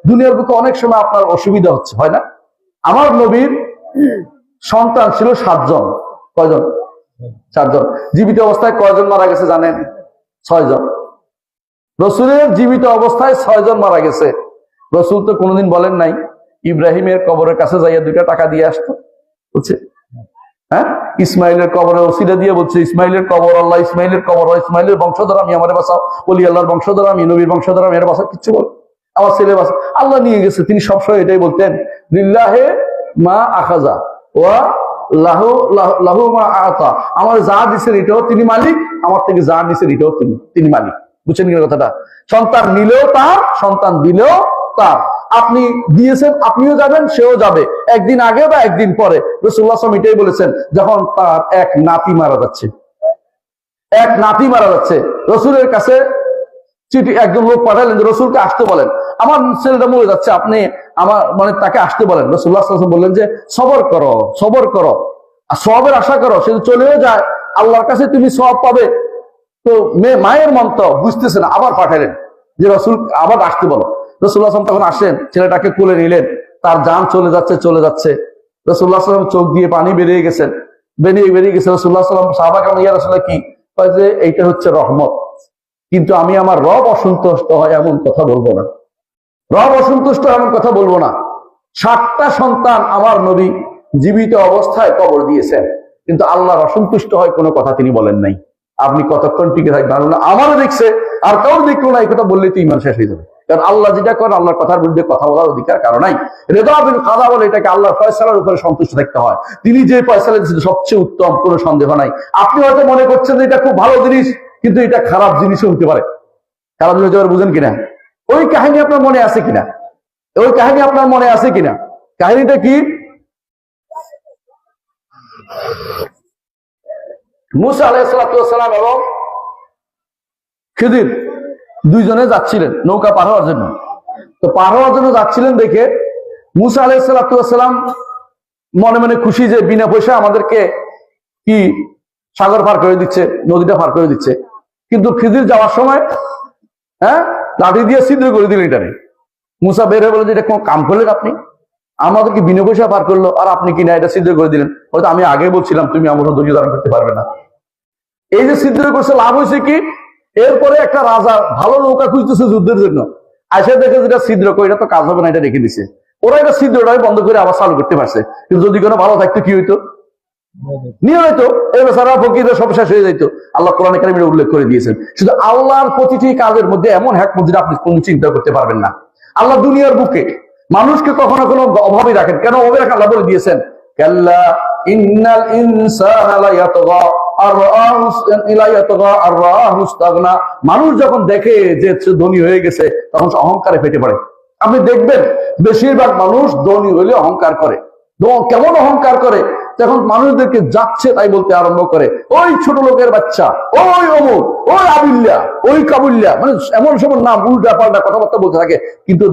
দুনিয়ার বুকে অনেক সময় আপনার অসুবিধা হচ্ছে, হয় না? আমার নবীর সন্তান ছিল 7 জন। কয়জন? 4 জন। জীবিত অবস্থায় কয়জন মারা গেছে জানেন? 6 জন। রসুলের জীবিত অবস্থায় 6 জন মারা গেছে। রসুল তো কোনোদিন বলেন নাই ইব্রাহিমের কবরের কাছে যাইয়া 2টা টাকা দিয়ে আসতো, বুঝছে? হ্যাঁ, ইসমাইলের কবরের ওসিলা দিয়ে বলছে ইসমাইলের কবর আল্লাহ, ইসমাইলের কবর, ইসমাইলের বংশধর আমি, আমার বাঁচাও, ওলি আল্লাহর বংশধর আমি, নবীর বংশধর আমি, এর বাঁচাও, কিচ্ছু বল, আমার ছেলে বাঁচা, আল্লাহ নিয়ে গেছে। তিনি সবসময় এটাই বলতেন, লিল্লাহে মা আখাজা ওয়া লাহু লাহু মা আতা, আমার যা দিচ্ছেন এটাও তিনি মালিক, আমার থেকে যা দিচ্ছেন এটাও তিনি মালিক। বুঝছেন কিনা কথাটা? সন্তান নিলেও তার, সন্তান দিলেও তার। আপনি দিয়েছেন, আপনিও যাবেন, সেও যাবে, একদিন আগে বা একদিন পরে। রাসূলুল্লাহ সাল্লাল্লাহু আলাইহি ওয়াসাল্লাম এটাই বলেছেন, যখন তার এক নাতি মারা যাচ্ছে, রসুলের কাছে চিঠি একজন লোক পাঠালেন যে রসুলকে আসতে বলেন, আমার ছেলেটা মরে যাচ্ছে, আপনি আমার মানে তাকে আসতে বলেন। রাসূলুল্লাহ সাল্লাল্লাহু আলাইহি ওয়াসাল্লাম বললেন যে সবর করো আর সওয়াবের আশা করো, সে চলেও যায়, আল্লাহর কাছে তুমি সওয়াব পাবে। তো মায়ের মন তো বুঝতেছে না, আবার পাঠালেন যে রসুল আবার আসতে বলো। রাসূলুল্লাহ সাল্লাল্লাহু আলাইহি ওয়াসাল্লাম তখন আসেন, ছেলেটাকে কোলে নিলেন, তার জান চলে যাচ্ছে। রাসূলুল্লাহ সাল্লাল্লাহু আলাইহি ওয়াসাল্লাম চোখ দিয়ে পানি বেরিয়ে গেছে। রাসূলুল্লাহ সাল্লাল্লাহু আলাইহি ওয়াসাল্লাম সাহাবাকে বললেন, ইয়া রাসূলুল্লাহ, কি? কয় যে এইটা হচ্ছে রহমত, কিন্তু আমি আমার রব অসন্তুষ্ট হয় এমন কথা বলবো না, রব অসন্তুষ্ট এমন কথা বলবো না। 7টা সন্তান আমার নবী জীবিত অবস্থায় কবর দিয়েছেন, কিন্তু আল্লাহর অসন্তুষ্ট হয় কোনো কথা তিনি বলেন নাই। আপনি কতক্ষণ টিকে থাকবেন? আমারও দেখছে আর কারোর দেখলো না, এই কথা বললেই তো ঈমান শেষ হয়ে যাবে। কারণ আল্লাহ যেটা করেন, আল্লাহর কথার বিরুদ্ধে কথা বলার অধিকার কারো নাই। রেদা বিল কাযা বলে, এটাকে আল্লাহর ফয়সালার উপরে সন্তুষ্ট থাকতে হয়। তিনি যে ফয়সালা দিয়েছেন সবচেয়ে উত্তম, কোনো সন্দেহ নাই। আপনি হয়তো মনে করছেন যে এটা খুব ভালো জিনিস, কিন্তু এটা খারাপ জিনিসও হতে পারে। খারাপ জিনিস বুঝেন কিনা? ওই কাহিনী আপনার মনে আছে কিনা? কাহিনীটা কি? মুসা আলাইহিস সালাম এবং খিদির দুইজনে যাচ্ছিলেন নৌকা পার হওয়ার জন্য। তো পার হওয়ার জন্য যাচ্ছিলেন দেখে মুসা আলাইহিস সালাম মনে মনে খুশি যে বিনা পয়সা আমাদেরকে কি সাগর পার করে দিচ্ছে, নদীটা পার করে দিচ্ছে। কিন্তু খিদির যাওয়ার সময় লাঠি দিয়ে ছিদ্র করে দিলেন এটারে। মুসা বের হয়ে বলে যে এটা কোন কাম করলেন আপনি? আমাদেরকে বিনা পয়সা পার করলো, আর আপনি কিনা এটা ছিদ্র করে দিলেন। হয়তো আমি আগে বলছিলাম তুমি আমার ধৈর্য ধারণ করতে পারবে না। এই যে ছিদ্র করছে, লাভ হয়েছে কি? এরপরে একটা রাজা ভালো নৌকা খুঁজতেছে যুদ্ধের জন্য, আসে দেখে যেটা ছিদ্র করে, এটা তো কাজ হবে না, এটা রেখে দিছে। ওরা এটা ছিদ্রটাই বন্ধ করে আবার চালু করতে পারছে। কিন্তু যদি কোনো ভালো থাকতো কি হইতো? নিয়ে হইতো এই বেচারা ফকিররা সব শেষ হয়ে যাইতো। আল্লাহ কোরআনে কারিমে উল্লেখ করে দিয়েছেন। শুধু আল্লাহর প্রতিটি কাজের মধ্যে এমন হিকমত যেটা আপনি কোনো চিন্তা করতে পারবেন না। আল্লাহ দুনিয়ার বুকে মানুষকে কখনো কোনো অভাবই রাখেন কেন? অভাবে রাখেন আল্লাহ বলে দিয়েছেন, কাল্লা ইন্নাল ইনসানা লা ইয়াতগা মানুষ যখন দেখে যে ধনী হয়ে গেছে, তখন অহংকারে ফেটে পড়ে। আপনি দেখবেন বেশিরভাগ মানুষ ধনী হলে অহংকার করে। কেমন অহংকার করে? তখন মানুষদেরকে যাচ্ছে তাই বলতে আরম্ভ করে, ওই ছোট লোকের বাচ্চা, ওই অমুক, ওই আবিল্লা, ওই কাবুল্লা, মানে এমন সব নাম উল্টা পাল্টা কথাবার্তা বলতে থাকে। কিন্তু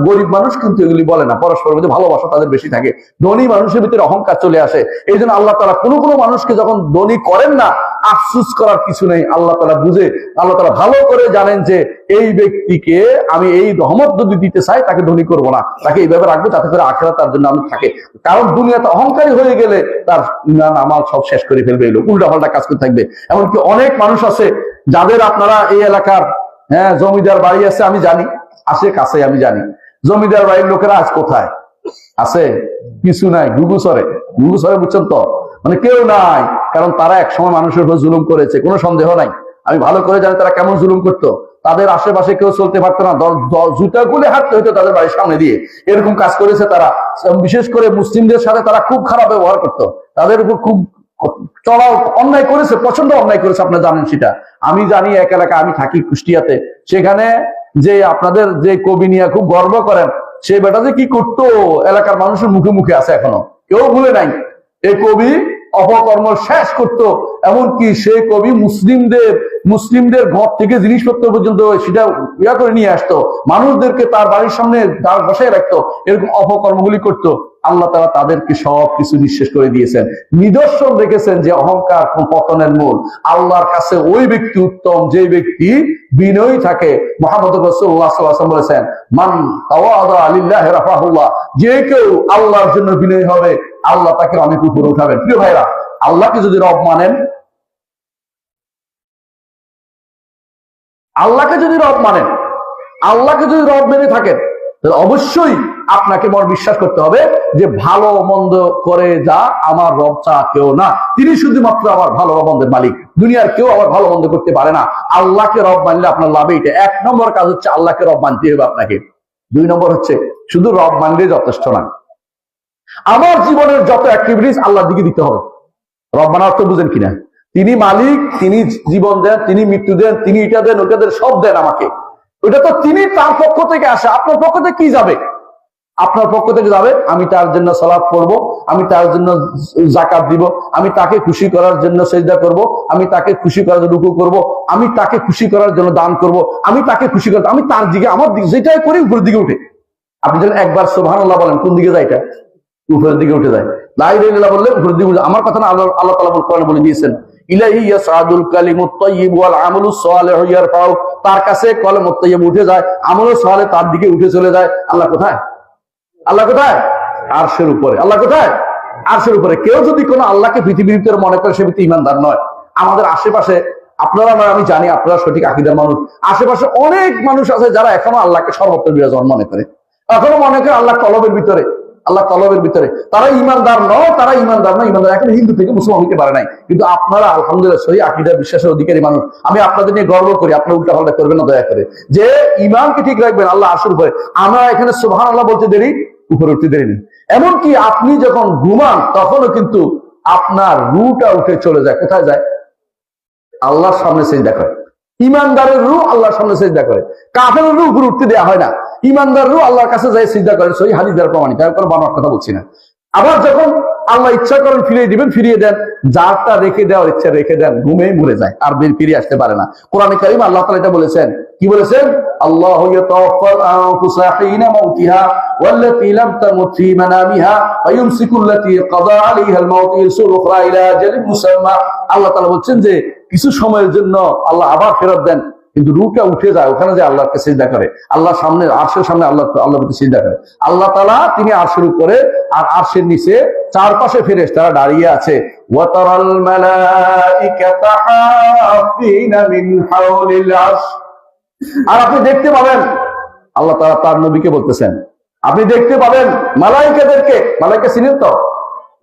গরিব মানুষ কিন্তু এগুলি বলে না, পরস্পরের মধ্যে ভালোবাসা তাদের বেশি থাকে। ধনী মানুষের ভিতরে অহংকার চলে আসে। এই জন্য আল্লাহ তাআলা কোনো মানুষকে যখন ধনী করেন না, আফসোস করার কিছু নেই। আল্লাহ তাআলা বুঝে, আল্লাহ তাআলা ভালো করে জানেন যে এই ব্যক্তিকে আমি এই রহমত যদি দিতে চাই, তাকে ধনী করবো না, তাকে এইভাবে রাখবো যাতে করে আখিরাত তার জন্য আমি থাকে। কারণ দুনিয়াতে অহংকারী হয়ে গেলে তার ইমান আমল সব শেষ করে ফেলবে, এলো উল্টা পাল্টা কাজ করতে থাকবে। এমনকি অনেক মানুষ আছে যাদের আপনারা এই এলাকার জমিদার বাড়ি আছে, আমি জানি, আসে কাছে, আমি জানি জমিদার বাড়ির লোকেরা আজ কোথায় আছে? কিছু নাই, গুগুসরে বুঝছেন তো, মানে কেউ নাই। কারণ তারা এক সময় মানুষের উপর জুলুম করেছে, কোনো সন্দেহ নাই। আমি ভালো করে জানি তারা কেমন জুলুম করতো। তাদের আশেপাশে কেউ চলতে পারতো না, জুতা খুলে হাঁটতে হইতো তাদের বাড়ির সামনে দিয়ে। এরকম কাজ করেছে তারা। বিশেষ করে মুসলিমদের সাথে তারা খুব খারাপ ব্যবহার করতো, তাদের উপর খুব চড়াও অন্যায় করেছে, প্রচন্ড অন্যায় করেছে। আপনারা জানেন সেটা। আমি জানি এক এলাকা, আমি থাকি কুষ্টিয়াতে, সেখানে যে আপনাদের যে কবি নিয়ে খুব গর্ব করেন, সে বেটা যে কি করতো এলাকার মানুষের মুখে মুখে আছে, এখনো কেউ ভুলে নাই। এই কবি অপকর্ম শেষ করতো। এমনকি সেই কবি মুসলিমদের ঘর থেকে জিনিসপত্র পর্যন্ত সেটা ইয়া করে নিয়ে আসতো, মানুষদেরকে তার বাড়ির সামনে বসায় রাখতো, এরকম অপকর্মগুলি করতো। আল্লাহ তাআলা তাদেরকে সবকিছু নিঃশেষ করে দিয়েছেন। নিদর্শন রেখেছেন যে অহংকার পতনের মূল। আল্লাহর কাছে ওই ব্যক্তি উত্তম যে ব্যক্তি বিনয়ী থাকে। মুহাম্মদ রাসূলুল্লাহ সাল্লাল্লাহু আলাইহি ওয়াসাল্লাম বলেছেন, মান তাওয়াদা লিল্লাহি রাফাহুল্লাহ, যে কেউ আল্লাহর জন্য বিনয়ী হবে আল্লাহ তাকে অনেক উপরে উঠাবেন। প্রিয় ভাইরা, আল্লাহকে যদি রব মানেন, আল্লাহকে যদি রব মানেন, আল্লাহকে যদি রব মেনে থাকেন, তাহলে অবশ্যই আপনাকে মন বিশ্বাস করতে হবে যে ভালো মন্দ করে যা আমার রব ছা কেউ না, তিনি শুধুমাত্র আমার ভালো মন্দের মালিক। দুনিয়ার কেউ আমার ভালো মন্দ করতে পারে না। আল্লাহকে রব মানলে আপনার লাভ এইটা। এক নম্বর কাজ হচ্ছে আল্লাহকে রব মানতে হবে আপনাকে। দুই নম্বর হচ্ছে শুধু রব মানলে যথেষ্ট না, আমার জীবনের যত অ্যাক্টিভিটিস আল্লাহর দিকে দিতে হবে। রব মানার অর্থ বুঝেন কিনা? তিনি মালিক, তিনি জীবন দেন, তিনি মৃত্যু দেন, তিনি এটা দেন ওটা দেন, সব দেন আমাকে। ওটা তো তিনি তার পক্ষ থেকে আসে, আপনার পক্ষ থেকে কি যাবে? আপনার পক্ষ থেকে যাবে আমি তার জন্য সালাত করব, আমি তার জন্য যাকাত দিব, আমি তাকে খুশি করার জন্য সিজদা করব, আমি তাকে খুশি করার জন্য রুকু করব, আমি তাকে খুশি করার জন্য দান করব, আমি তাকে খুশি করব, আমি তার দিকে আমার দিকে যেটাই করি উপরের দিকে উঠে। আপনি যখন একবার সুবহানাল্লাহ বলেন কোন দিকে যায়? এটা উপরের দিকে উঠে যায়। লা ইলাহা ইল্লাল্লাহ বললে উপরের দিকে উঠে। আমার কথা না, আল্লাহ তাআলা কোরআনে বলে দিয়েছেন, ইলাইহি ইয়াসআদুল কালিমুত তাইয়্যিব ওয়াল আমালুস সালিহু ইয়ারফাউ, তার কাছে কলমুত তাইয়্যিব উঠে যায়, আমলুস সালেহ তার দিকে উঠে চলে যায়। আল্লাহ কোথায়? আল্লাহ কোথায়? আরশের উপরে। আল্লাহ কোথায়? আরশের উপরে। কেউ যদি কোনো আল্লাহকে পৃথিবীর ভিতরে মনে করে সে ব্যক্তি ঈমানদার নয়। আমাদের আশেপাশে আপনারা নয়, আমি জানি আপনারা সঠিক আকীদার মানুষ, আশেপাশে অনেক মানুষ আছে যারা এখনো আল্লাহকে সর্বত্র বিরাজমান মনে করে, এখনো মনে করে আল্লাহ কলবের ভিতরে, আল্লাহ কলবের ভিতরে। তারা ইমানদার নয়, তারা ইমানদার নয়, ইমানদার এখন হিন্দু থেকে মুসলমান হতে পারে নাই। কিন্তু আপনারা আলহামদুলিল্লাহ সহি আকীদা বিশ্বাসের অধিকারী মানুষ। আমি আপনাদের নিয়ে গর্ব করি। আপনারা উল্টা পাল্টা করবেন না দয়া করে, যে ইমানকে ঠিক রাখবেন আল্লাহ আরশের উপরে। আমরা এখানে সুবহানাল্লাহ বলতে দেরি, উপরে উঠতে দেরি নেই। এমনকি আপনি যখন ঘুমান তখনও কিন্তু আপনার রুটা উঠে চলে যায়। কোথায় যায়? আল্লাহর সামনে সিজদা করে। ইমানদারের রূহ আল্লাহর সামনে সিজদা করে, কাফেরের রূহ উপরে উঠতে দেওয়া হয় না। ইমানদার রূহ আল্লাহর কাছে যায় সিজদা করে। সহি হাদিস দ্বারা প্রমাণিত, আমি কোনো বানোয়ার কথা বলছি না। আবার যখন আল্লাহ ইচ্ছা করেন ফিরিয়ে দিবেন, ফিরিয়ে দেন। যারটা রেখে দেওয়ার ইচ্ছা রেখে দেন, ঘুমেই মরে যায়, আর ফিরে আসতে পারে না। কোরআনে কারীম আল্লাহ তাআলা এটা বলেছেন। কি বলেছেন? আল্লাহু ইয়াতাওয়াফাল আনফুসা হিনা মাউতিহা ওয়াল্লাতী লাম তামুত ফী মানামিহা ওয়া ইউমসিকুল্লাতী কাদা আলাইহাল মাউত ইয়ারসুলু উখরা ইলা আজালিন মুসাম্মা। আল্লাহ তাআলা বলছেন যে কিছু সময়ের জন্য আল্লাহ আবার ফেরত দেন, কিন্তু রূহটা উঠে যায় ওখানে, যে আল্লাহকে সিজদা করে, আল্লাহর সামনে, আরশের সামনে আল্লাহকে সিজদা করে। আল্লাহ তাআলা তিনি আরশের উপরে, আর আরশের নিচে চারপাশে ফেরেশতারা দাঁড়িয়ে আছে। ওয়াতারাল মালাইকাতা হাফিনা মিন হাওলিল আরশ, আর আপনি দেখতে পাবেন, আল্লাহ তাআলা তার নবীকে বলতেছেন, আপনি দেখতে পাবেন মালাইকাদেরকে। মালাইকা চিনেন তো?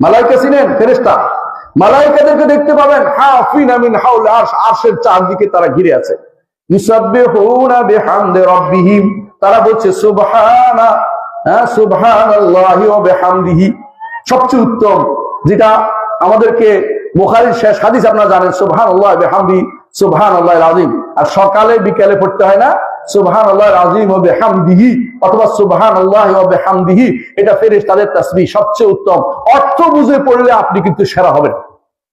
মালাইকা চিনেন? ফেরেশতা। মালাইকাদেরকে দেখতে পাবেন হাফিনা মিন হাওলিল আরশ, আরশের চারদিকে তারা ঘিরে আছে। ইউসাব্বিহুনা বিহামদি রাব্বিহিম, তারা বলছে সুবহানা, সুবহানাল্লাহি ওয়া বিহামদিহি। সবচেয়ে উত্তম যেটা আমাদেরকে বুখারীর শেষ হাদিস আপনারা জানেন, সুবহানাল্লাহি ওয়া বিহামদিহি সুবহানাল্লাহিল আযীম। আর সকালে বিকালে পড়তে হয় না সুবহানাল্লাহিল আযীম ওয়া বিহামদিহি, অথবা সুবহানাল্লাহি ওয়া বিহামদিহি। এটা ফেরেশতাদের তাসবিহ, সবচেয়ে উত্তম। অর্থ বুঝে পড়লে আপনি কিন্তু সেরা হবেন।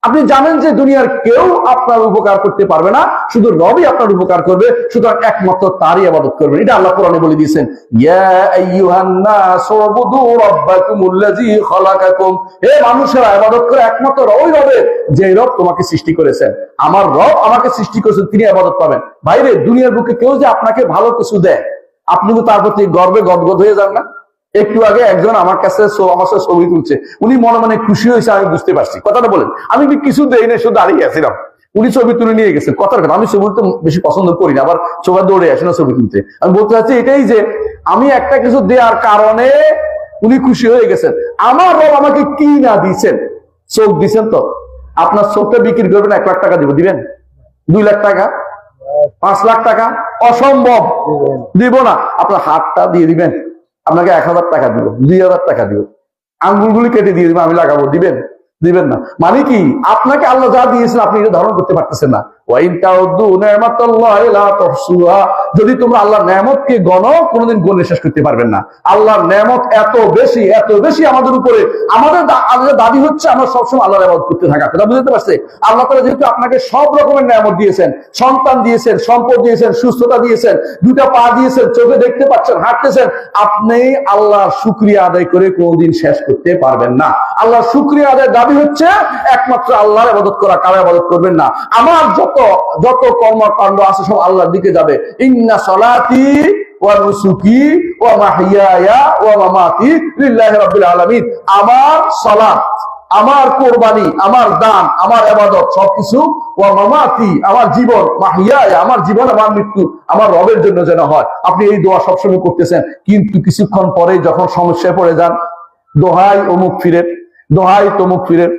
আপনি জানেন যে দুনিয়ার কেউ আপনার উপকার করতে পারবে না, শুধু রবই আপনার উপকার করবে, সুতরাং একমাত্র তারই ইবাদত করবেন। এটা আল্লাহ কোরআনে বলে দিয়েছেন, ইয়া আইয়ুহান নাস উবুদু রাব্বাকুমুল্লাযী খালাকাকুম, হে মানুষেরা ইবাদত করে একমাত্র ওই রবের যে রব তোমাকে সৃষ্টি করেছেন। আমার রব আমাকে সৃষ্টি করেছেন, তিনি ইবাদত পাবেন। বাইরে দুনিয়ার বুকে কেউ যে আপনাকে ভালো কিছু দেয়, আপনি তো তার প্রতি গর্বে গদগদ হয়ে যান না? একটু আগে একজন আমার কাছে আমার সাথে ছবি তুলছে, উনি মনে মনে খুশি হয়েছে, আমি বুঝতে পারছি। কথাটা বলেন, আমি কিছু দেই না, শুধু দাঁড়িয়ে আছিলাম, উনি ছবি তুলে নিয়ে গেছেন। কথার কথা, আমি ছবি তুলতে বেশি পছন্দ করি না, আবার সবাই দৌড়ে আসে না ছবি তুলতে। আমি বলতে চাচ্ছি এটাই যে আমি একটা কিছু দেওয়ার কারণে উনি খুশি হয়ে গেছেন। আমার রব আমাকে কি না দিয়েছেন? চোখ দিচ্ছেন তো, আপনার চোখটা বিক্রি করবেন 1 লাখ টাকা দিবেন? 2 লাখ টাকা, 5 লাখ টাকা? অসম্ভব, দিব না। আপনার হাতটা দিয়ে দিবেন, আপনাকে 1000 টাকা দিব, 2000 টাকা দিব, আঙ্গুলগুলি কেটে দিয়ে দিবেন, আমি লাগাবো, দিবেন? দিবেন না। মানে কি? আপনাকে আল্লাহ যা দিয়েছেন আপনি এটা ধারণ করতে পারতেছেন না, যদি তোমরা আল্লাহর নেয়ামতকে গণো, কোনোদিন গণে শেষ করতে পারবেন না। আল্লাহর নেয়ামত এত বেশি আমাদের উপরে। আমাদের দাবি হচ্ছে আমরা সবসময় আল্লাহর ইবাদত করতে থাকা। কথা বুঝতে পারছে? আল্লাহ তাআলা যেহেতু আপনাকে সব রকমের নেয়ামত দিয়েছেন, সন্তান দিয়েছেন, সম্পদ দিয়েছেন, সুস্থতা দিয়েছেন, দুটা পা দিয়েছেন, চোখে দেখতে পাচ্ছেন, হাঁটতেছেন, আপনি আল্লাহর শুকরিয়া আদায় করে কোনোদিন শেষ করতে পারবেন না। আল্লাহর শুকরিয়া আদায়ের দাবি হচ্ছে একমাত্র আল্লাহর ইবাদত করা। কারো ইবাদত করবেন না। আমার যত কর্মকাণ্ড আছে সব আল্লাহর দিকে যাবে। ইন্না সলাতি ওয়া নুসুকি ওয়া মাহইয়ায়া ওয়া মামাতি লিল্লাহি রাব্বিল আলামিন। আমার সালাত, আমার কোরবানি, আমার দান, আমার ইবাদত সবকিছু, ওয়া মামাতি আমার জীবন, মাহইয়ায়া আমার জীবন, আমার মৃত্যু আমার রবের জন্য যেন হয়। আপনি এই দোয়া সবসময় করতেছেন, কিন্তু কিছুক্ষণ পরে যখন সমস্যায় পড়ে যান, দোহাই অমুক ফিরেন, দোহাই তমুক ফিরেন,